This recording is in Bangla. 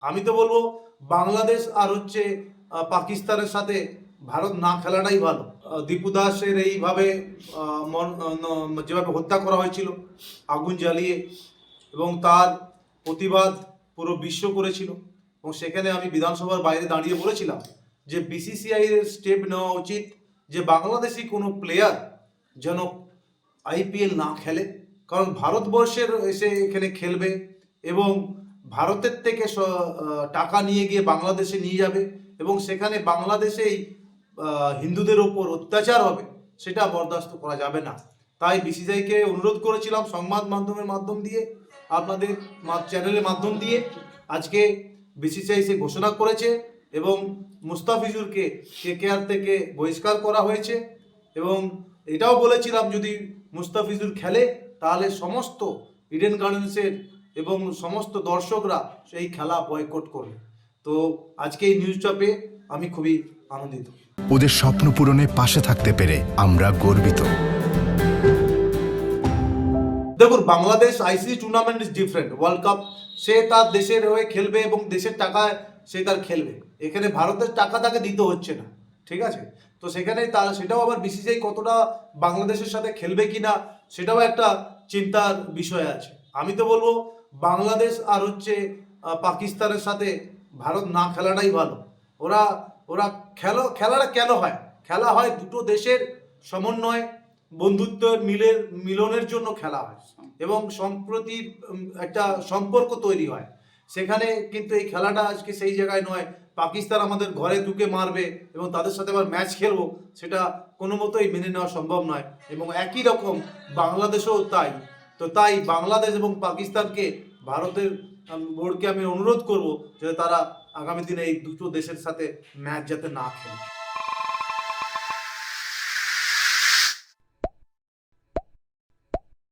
আমি তো বলবো বাংলাদেশ আর হচ্ছে পাকিস্তানের সাথে ভারত না খেলাটাই ভালো। দীপু দাসের এইভাবে যেভাবে হত্যা করা হয়েছিল আগুন জ্বালিয়ে, এবং তার প্রতিবাদ পুরো বিশ্ব করেছিল, এবং সেখানে আমি বিধানসভার বাইরে দাঁড়িয়ে বলেছিলাম যে বিসিসিআই এর স্টেপ নেওয়া উচিত যে বাংলাদেশি কোনো প্লেয়ার যেন আইপিএল না খেলে, কারণ ভারতবর্ষের এসে এখানে খেলবে এবং ভারতের থেকে টাকা নিয়ে গিয়ে বাংলাদেশে নিয়ে যাবে, এবং সেখানে বাংলাদেশেই হিন্দুদের ওপর অত্যাচার হবে, সেটা বরদাস্ত করা যাবে না। তাই বিসিসিআইকে অনুরোধ করেছিলাম সংবাদ মাধ্যমের মাধ্যম দিয়ে, আপনাদের চ্যানেলের মাধ্যম দিয়ে, আজকে বিসিসিআই সে ঘোষণা করেছে এবং মুস্তাফিজুরকে কেকেআর থেকে বহিষ্কার করা হয়েছে, এবং এটাও বলেছিলাম যদি মুস্তাফিজুর খেলে তাহলে সমস্ত ইডেন গার্ডেন্সের এবং সমস্ত দর্শকরা সেই খেলা বয়কট করবে। তো আজকে এই নিউজটা পেয়ে আমি খুবই আনন্দিত। ওদের স্বপ্ন পূরণে পাশে থাকতে পেরে আমরা গর্বিত। দেখুন, Bangladesh ICC tournament is different. World cup সে তার দেশের হয়ে খেলবে এবং দেশের টাকায় সে তার খেলবে। এখানে ভারতের টাকা তাকে দিতে হচ্ছে না, ঠিক আছে? তো সেখানে তার সেটাও আবার বিসিসিআই কতটা বাংলাদেশের সাথে খেলবে কিনা সেটাও একটা চিন্তার বিষয় আছে। আমি তো বলবো বাংলাদেশ আর হচ্ছে পাকিস্তানের সাথে ভারত না খেলাটাই ভালো। ওরা ওরা খেলাটা কেন হয়? খেলা হয় দুটো দেশের সমন্বয়, বন্ধুত্বের মিলনের জন্য খেলা হয় এবং সম্প্রতির একটা সম্পর্ক তৈরি হয়। সেখানে কিন্তু এই খেলাটা আজকে সেই জায়গায় নয়। পাকিস্তান আমাদের ঘরে ঢুকে মারবে এবং তাদের সাথে আবার ম্যাচ খেলবো, সেটা কোনো মতোই মেনে নেওয়া সম্ভব নয়। এবং একই রকম বাংলাদেশও তাই। তো তাই বাংলাদেশ এবং পাকিস্তানকে ভারতের বোর্ডকে আমি অনুরোধ করব যে তারা আগামী দিনে এই দুটো দেশের সাথে ম্যাচ যাতে না খেলে।